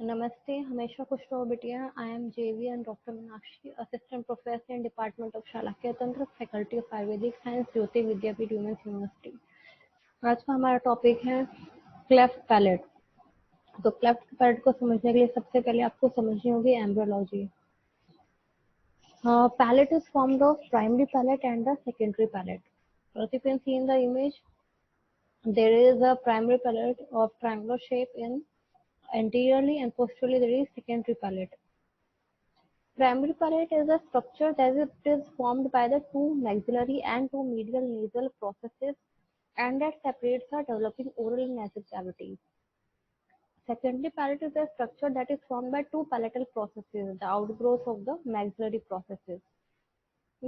नमस्ते, हमेशा खुश रहो बिटिया। I am JV and doctor Meenakshi, assistant professor in department of Shalakya Tantra, faculty of Ayurvedic science, Jyoti Vidyapeeth women's university. आज का हमारा टॉपिक है क्लेफ्ट पैलेट। तो क्लेफ्ट पैलेट को समझने के लिए सबसे पहले आपको समझनी होगी embryology. Palate is formed of primary palate and the secondary palate. As you can see in the image, there is a primary palate of triangular shape in anteriorly, and posteriorly there is secondary palate. Primary palate is a structure that is formed by the two maxillary and two medial nasal processes and that separates the developing oral and nasal cavities. Secondary palate is a structure that is formed by two palatal processes, the outgrowth of the maxillary processes.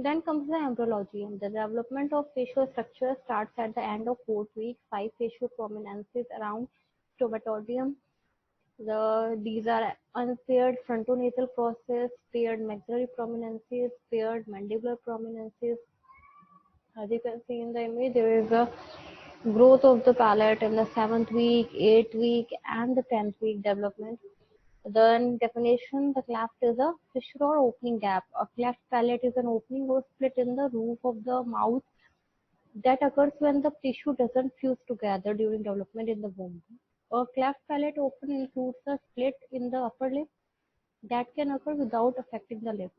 Then comes the embryology. The development of facial structure starts at the end of 4th week. 5 facial prominences around stomatodium. These are unpaired frontonasal process, paired maxillary prominences, paired mandibular prominences. As you can see in the image, there is a growth of the palate in the 7th week, 8th week, and the 10th week development. Then definition, the cleft is a fissure or opening gap. A cleft palate is an opening or split in the roof of the mouth that occurs when the tissue doesn't fuse together during development in the womb. A cleft palate often includes a split in the upper lip that can occur without affecting the lip.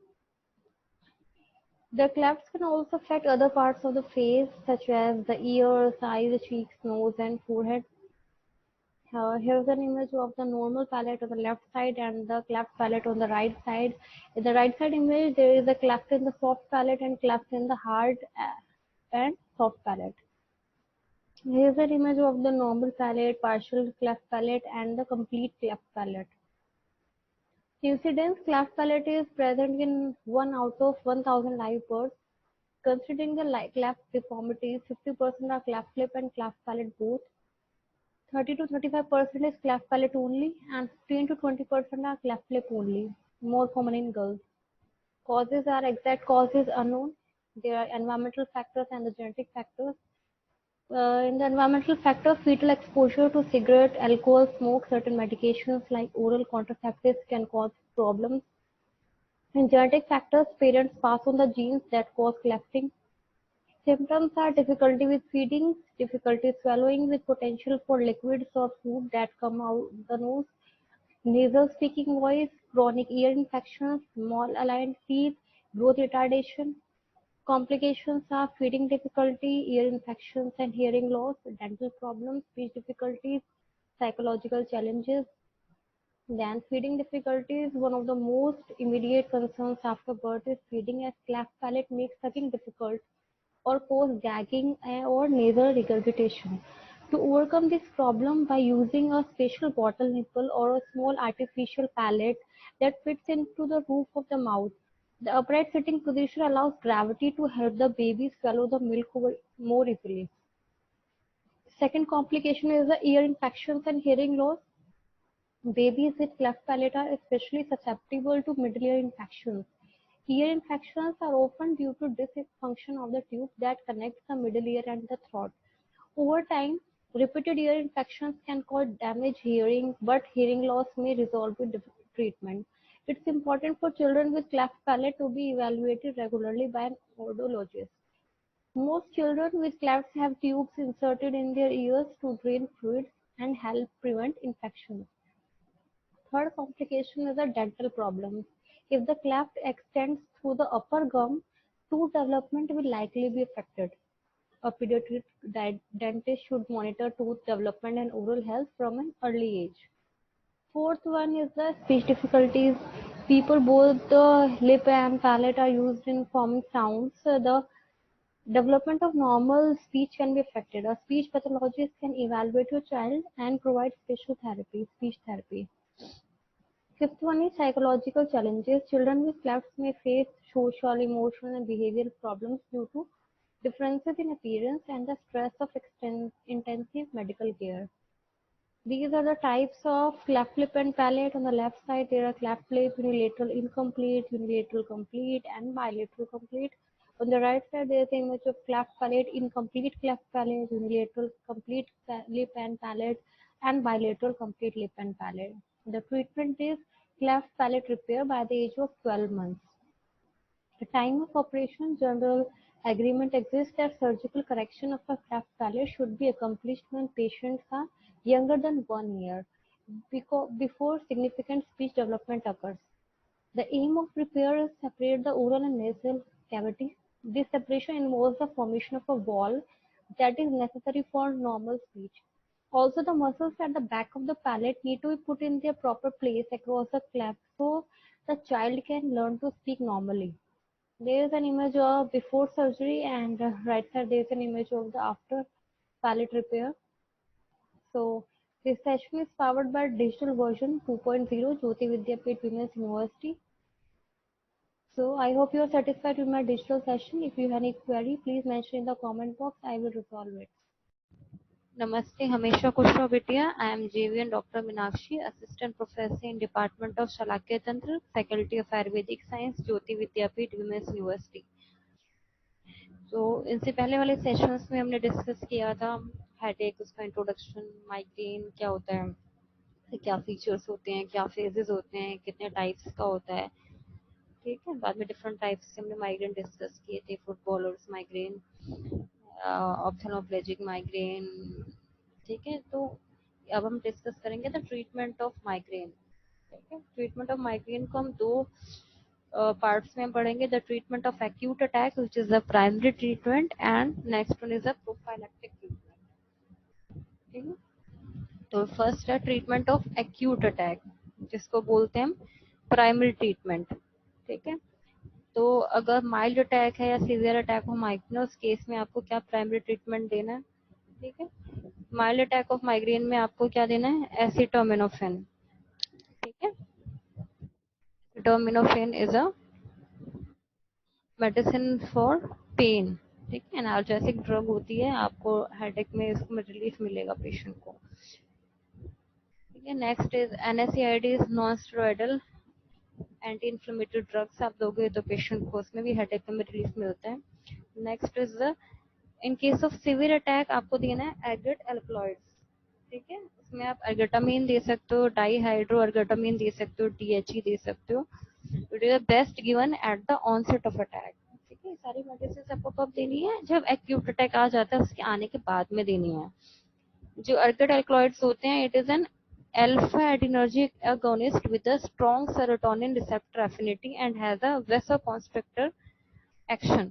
The clefts can also affect other parts of the face, such as the ears, eyes, cheeks, nose, and forehead. Here's an image of the normal palate on the left side and the cleft palate on the right side. In the right side image, there is a cleft in the soft palate and cleft in the hard and soft palate. Here's an image of the normal palate, partial cleft palate, and the complete cleft palate. Incidence cleft palate is present in 1 out of 1000 live births. Considering the cleft deformities, 50% are cleft lip and cleft palate both. 30 to 35% is cleft palate only, and 15 to 20% are cleft lip only, more common in girls. Causes are exact causes unknown. There are environmental factors and the genetic factors. In the environmental factor, fetal exposure to cigarette, alcohol, smoke, certain medications like oral contraceptives can cause problems. In genetic factors, parents pass on the genes that cause clefting. Symptoms are difficulty with feeding, difficulty swallowing with potential for liquids or food that come out the nose, nasal speaking voice, chronic ear infections, small aligned teeth, growth retardation. Complications are feeding difficulty, ear infections and hearing loss, dental problems, speech difficulties, psychological challenges. Then feeding difficulties, one of the most immediate concerns after birth is feeding, as cleft palate makes sucking difficult or cause gagging or nasal regurgitation. To overcome this problem by using a special bottle nipple or a small artificial palate that fits into the roof of the mouth. The upright sitting position allows gravity to help the baby swallow the milk more easily. Second complication is the ear infections and hearing loss. Babies with cleft palate are especially susceptible to middle ear infections. Ear infections are often due to dysfunction of the tube that connects the middle ear and the throat. Over time, repeated ear infections can cause damaged hearing, but hearing loss may resolve with treatment. It's important for children with cleft palate to be evaluated regularly by an audiologist. Most children with clefts have tubes inserted in their ears to drain fluids and help prevent infections. Third complication is a dental problem. If the cleft extends through the upper gum, tooth development will likely be affected. A pediatric dentist should monitor tooth development and oral health from an early age. Fourth one is the speech difficulties. People both the lip and palate are used in forming sounds. The development of normal speech can be affected. A speech pathologist can evaluate your child and provide special therapy, speech therapy. Fifth one is psychological challenges. Children with clefts may face social, emotional, and behavioral problems due to differences in appearance and the stress of intensive medical care. These are the types of cleft lip and palate. On the left side, there are cleft lip, unilateral incomplete, unilateral complete, and bilateral complete. On the right side, there is the image of cleft palate, incomplete cleft palate, unilateral complete lip and palate, and bilateral complete lip and palate. The treatment is cleft palate repair by the age of 12 months. The time of operation, general agreement exists that surgical correction of a cleft palate should be accomplished when patients are younger than 1 year, before significant speech development occurs. The aim of repair is to separate the oral and nasal cavity. This separation involves the formation of a wall that is necessary for normal speech. Also, the muscles at the back of the palate need to be put in their proper place across the cleft so the child can learn to speak normally. There is an image of before surgery, and right side there is an image of the after palate repair. So this session is powered by digital version 2.0 Jyoti Vidyapeeth Women's University. So I hope you are satisfied with my digital session. If you have any query, please mention in the comment box. I will resolve it. Namaste, Hamesha Kushra Bitiya. I am JVN Dr. Minakshi, Assistant Professor in Department of Shalakya Tantra, Faculty of Ayurvedic Science, Jyoti Vidyapeeth Women's University. तो इनसे पहले वाले sessions में हमने discuss किया था headache, उसका introduction, migraine क्या होता है, क्या फीचर्स होते हैं, क्या फेजेस होते हैं, कितने टाइप्स का होता है, ठीक है। बाद में डिफरेंट टाइप्स से हमने माइग्रेन डिस्कस किए थे, फुटबॉलर्स माइग्रेन, ऑप्थेल्मोप्लेजिक माइग्रेन, ठीक है। तो अब हम डिस्कस करेंगे द ट्रीटमेंट ऑफ माइग्रेन, ठीक है। ट्रीटमेंट ऑफ माइग्रेन को हम दो पार्ट्स में पढ़ेंगे, the treatment of acute attack which is the primary treatment and next one is the prophylactic treatment, ठीक है। तो फर्स्ट है ट्रीटमेंट ऑफ एक्यूट अटैक, जिसको बोलते हैं हम प्राइमरी ट्रीटमेंट, ठीक है। तो अगर माइल्ड अटैक है या सीवियर अटैक हो माइग्रेन, उस केस में आपको क्या प्राइमरी ट्रीटमेंट देना है, ठीक है। माइल्ड अटैक ऑफ माइग्रेन में आपको क्या देना है, एसिटामिनोफेन, ठीक है। Acetaminophen is a medicine for pain, ठीक है। एनाल्जेसिक ड्रग होती है, आपको हेडेक में इसमें रिलीफ मिलेगा पेशेंट को, ठीक है। Next is NSAID, non steroidal anti inflammatory drugs आप दोगे तो पेशेंट को उसमें भी हेडेक में रिलीफ मिलता है। Next is in case of severe attack आपको देना है एगेट एल्कलॉइड्स, ठीक है। उसमें आप अर्गेटामिन दे सकते हो, डाईहाइड्रो अर्गेटामिन दे सकते हो, डीएचई दे सकते हो। It is best given at the onset of attack, ठीक है। सारी मेडिसिन आपको कब देनी है, जब एक्यूट अटैक आ जाता है उसके आने के बाद में देनी है। जो अर्गेट एल्कलॉइड्स होते हैं, it is N alpha adrenergic agonist with a strong serotonin receptor affinity and has a vasoconstrictor action।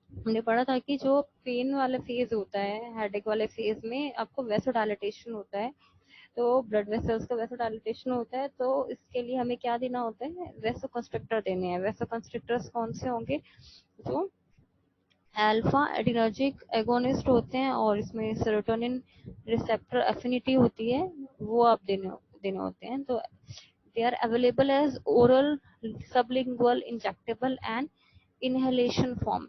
हमने पढ़ा था कि जो पेन वाला फेज होता है, हेडेक वाले फेज में आपको वेसोडाइलेटेशन होता है, तो ब्लड वेसल्स का वेसोडाइलेटेशन होता है, तो इसके लिए हमें क्या देना होता है, वेसोकंस्ट्रिक्टर देने हैं। वेसोकंस्ट्रिक्टर्स कौन से होंगे, जो अल्फा एडिनर्जिक एगोनिस्ट होते हैं और इसमें सेरोटोनिन रिसेप्टर एफिनिटी होती है, वो आप देने होते हैं। तो they are available as oral, sublingual, injectable and inhalation form.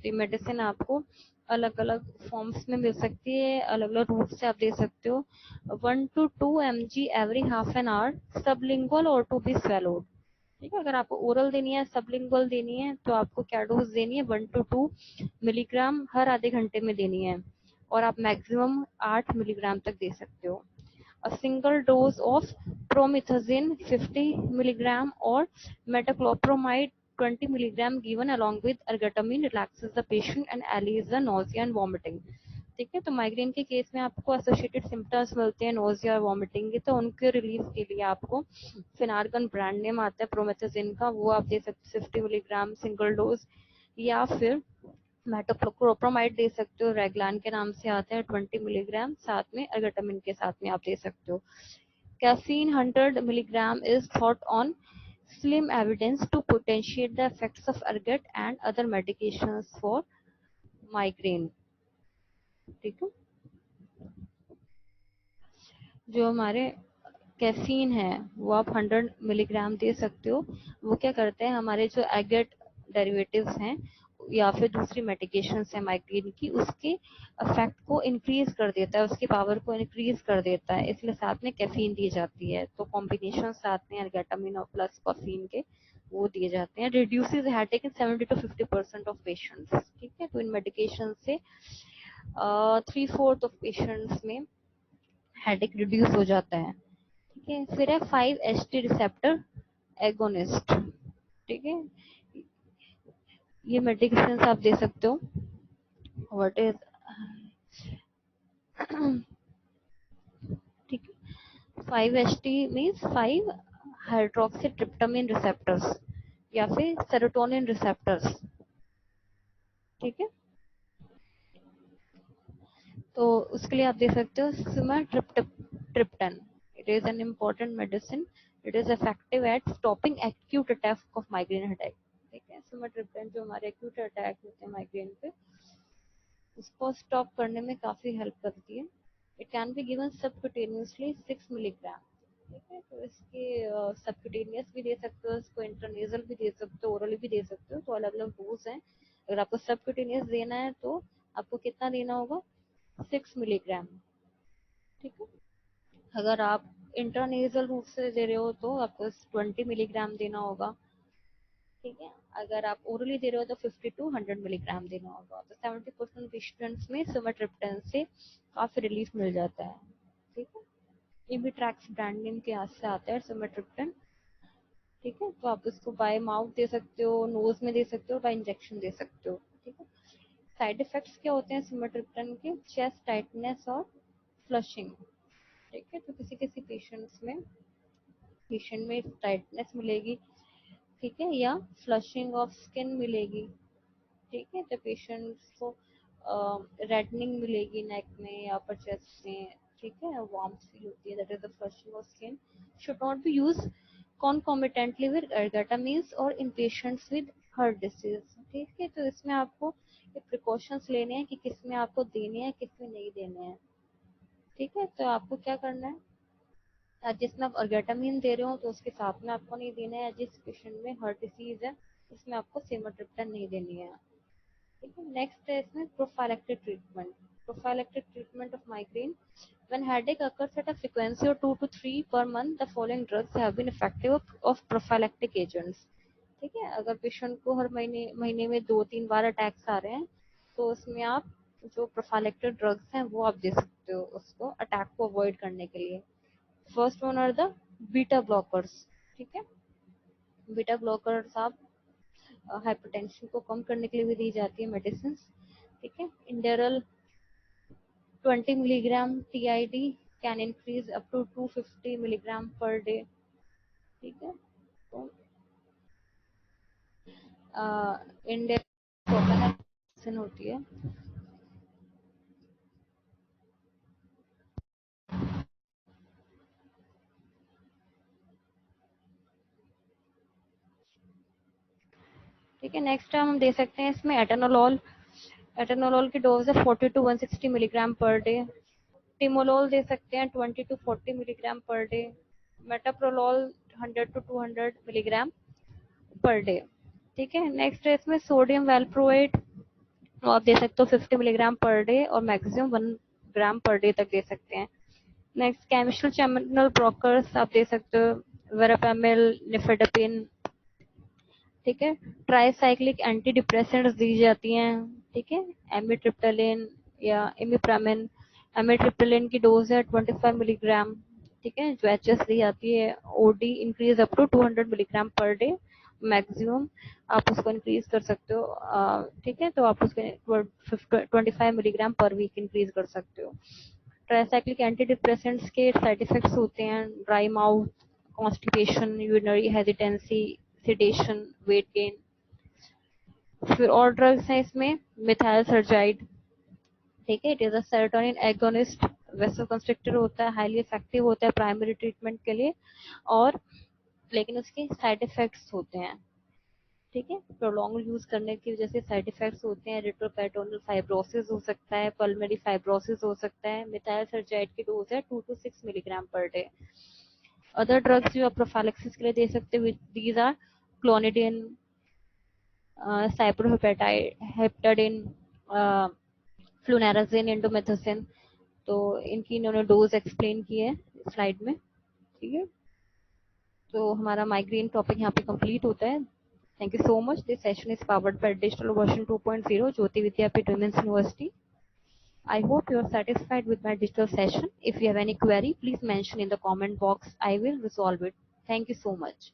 तो मेडिसिन आपको अलग अलग फॉर्म्स में मिल सकती है, अलग अलग रूट से आप दे सकते हो। 1 to 2 mg every half an hour, sublingual और टू बी स्वेलोड, ठीक है। अगर आपको ओरल देनी है, सबलिंगुअल देनी है, तो आपको क्या डोज देनी है, 1 to 2 मिलीग्राम हर आधे घंटे में देनी है, और आप मैक्सिमम 8 मिलीग्राम तक दे सकते हो। A single dose of promethazine 50 milligram or metoclopramide 20 milligram given along with ergotamine relaxes the patient and alleviates the nausea and vomiting, ठीक है। तो माइग्रेन के केस में आपको एसोसिएटेड सिम्टम्स मिलते हैं नोजिया और वॉमिटिंग के, तो उनके रिलीफ के लिए आपको फिनार्गन ब्रांड नेम आता है प्रोमेथाजिन का, वो आप दे सकते 50 मिलीग्राम सिंगल डोज, या फिर मेटोक्लोप्रोमाइड दे सकते हो, रेगलान के नाम से आता है 20 मिलीग्राम, साथ में अर्गेटामिन के साथ में आप दे सकते हो। Caffeine 100 milligram is thought on slim evidence to potentiate the effects of ergot and other medications for migraine, ठीक है। जो हमारे कैफीन है वो आप 100 मिलीग्राम दे सकते हो। वो क्या करते हैं, हमारे जो एगेट डेरिवेटिव्स हैं या फिर दूसरी मेडिकेशंस है माइग्रेन की, उसके इफेक्ट को इंक्रीज कर देता है, उसकी पावर को इंक्रीज कर देता है, इसलिए साथ में कैफीन दी जाती है। तो कॉम्बिनेशन साथ में एर्गेटामिन और प्लस कैफीन के वो दिए जाते हैं। Reduces headache in 70 to 50% of patients, ठीक है। तो इन मेडिकेशन से 3/4 ऑफ पेशेंट्स में हेडेक रिड्यूस हो जाता है, ठीक है, फिर है 5-HT रिसेप्टर एगोनिस्ट। ठीक है, ये मेडिकेशन आप दे सकते हो। व्हाट इज ठीक है, 5-HT means 5 hydroxy tryptamine receptors या फिर सेरोटोनिन रिसेप्टर्स। ठीक है, तो उसके लिए आप दे सकते हो sumatriptan. It is an important medicine. It is effective at stopping acute attack of migraine headache. ठीक है, सिमाट्रिप्टन जो हमारे एक्यूट अटैक होते हैं माइग्रेन पे, उसको स्टॉप करने में काफी हेल्प करती है। It can be given subcutaneously 6 milligram. ठीक है, तो इसके सबक्यूटेनियस भी दे सकते हो, इसको इंट्रानेजल भी दे सकते हो, ओरली भी दे सकते हो, तो अलग अलग डोज हैं। अगर आपको सबक्यूटेनियस देना है तो आपको कितना देना होगा, 6 मिलीग्राम। ठीक है, अगर आप इंट्रानेजल रूप से दे रहे हो तो आपको 20 मिलीग्राम देना होगा। ठीक है, अगर आप ओरली दे रहे हो तो 50 to 100 मिलीग्राम देना होगा। तो 70% पेशेंट्स में सिमाट्रिप्टन से काफी रिलीफ मिल जाता है। ठीक है, इमिट्रैक्स ब्रांड नेम के हाथ से आता है सिमाट्रिप्टन। ठीक है, तो आप इसको बाय माउथ दे सकते हो, नोज में दे सकते हो, बाय इंजेक्शन दे सकते हो। ठीक है, साइड इफेक्ट्स क्या होते हैं सिमाट्रिप्टन के, चेस्ट टाइटनेस और फ्लशिंग। ठीक है, तो किसी किसी पेशेंट में टाइटनेस मिलेगी। ठीक है, या फ्लशिंग ऑफ स्किन मिलेगी। ठीक है, तो पेशेंट्स को रेडनिंग मिलेगी नेक में या अपर चेस्ट में। ठीक है, वार्म फील होती है, that is the flushing of skin. Should not be use concomitantly with ergotamines or in patients with heart disease। ठीक है, तो इसमें आपको ये प्रिकॉशंस लेने हैं कि किस में आपको देने हैं, किस में नहीं देने हैं। ठीक है, तो आपको क्या करना है, जिसमें आप अर्गेटामिन दे रहे हो तो उसके साथ में आपको नहीं देना है। जिस पेशेंट में हार्ट डिसीज है उसमें आपको सिमाट्रिप्टन नहीं देनी है। ठीक है, नेक्स्ट है इसमें prophylactic treatment. Prophylactic treatment of migraine when headache occurs at a frequency of 2 to 3 per month, the following drugs have been effective of prophylactic agents। ठीक है, अगर पेशेंट को हर महीने महीने में 2-3 बार अटैक्स आ रहे हैं तो उसमें आप जो प्रोफाइलैक्टिक ड्रग्स हैं वो आप दे सकते हो उसको अटैक को अवॉइड करने के लिए। First one are the beta blockers. ठीक है, बीटा ब्लॉकर्स आप हाइपरटेंशन को कम करने के लिए भी दी जाती है मेडिसिन। ठीक है, Inderal 20 milligram TID can increase up to 250 milligram per day. ठीक है, तो इंडेक्स होती है। ठीक है, नेक्स्ट हम दे सकते हैं इसमें एटेनोलॉल। एटेनोलॉल की डोज है 40 to 160 milligram per day. Timolol दे सकते हैं 20 to 40 milligram per day. मेटाप्रोलॉल 100 to 200 milligram per day. ठीक है, नेक्स्ट है इसमें सोडियम वैल्प्रोएट, तो आप दे सकते हो 50 मिलीग्राम पर डे और मैक्सिमम 1 ग्राम पर डे तक दे सकते हैं। नेक्स्ट केमिकल चैनल ब्लॉकर्स आप दे सकते हो, वेरापेमिल, निफेडापिन। ठीक है, ट्राईसाइक्लिक एंटी डिप्रेसेंट्स दी जाती हैं। ठीक है, एमिट्रिप्टालिन या इमिप्रामिन। एमिट्रिप्टालिन की डोज है 25 मिलीग्राम। ठीक है, जो एच एस दी जाती है। OD increase up to 200 milligram per day maximum, आप उसको इंक्रीज कर सकते हो। ठीक है, तो आप उसको 25 मिलीग्राम पर वीक इंक्रीज कर सकते हो। ट्राईसाइक्लिक एंटी डिप्रेसेंट्स के साइड इफेक्ट्स होते हैं dry mouth, constipation, urinary hesitancy, sedation, weight gain. फिर और ड्रग्स हैं इसमें मिथाइल सर्जाइड। ठीक है, it is a serotonin agonist, vasoconstrictor होता है, हाईली इफेक्टिव होता है प्राइमरी ट्रीटमेंट के लिए, और लेकिन उसके साइड इफेक्ट्स होते हैं। ठीक है, प्रोलॉन्ग यूज करने की वजह से साइड इफेक्ट्स होते हैं, रेट्रोपेरिटोनियल फाइब्रोसिस हो सकता है, पल्मोनरी फाइब्रोसिस हो सकता है। मिथाइल सर्जाइड की डोज है 2 to 6 milligram per day. Other drugs जो आप प्रोफाइलेक्सिस के लिए दे सकते हो, दीज आर क्लोनिडिन, साइप्रोहेपेटाडिन, फ्लूनाराजिन, इंडोमेथोसिन। तो इनकी इन्होंने डोज एक्सप्लेन की है स्लाइड में। ठीक है, तो हमारा माइग्रेन टॉपिक यहाँ पे कंप्लीट होता है। Thank you so much. This session is powered by digital version 2.0 Jyoti Vidyapeeth women's university. I hope you are satisfied with my digital session. If you have any query, please mention in the comment box. I will resolve it. Thank you so much.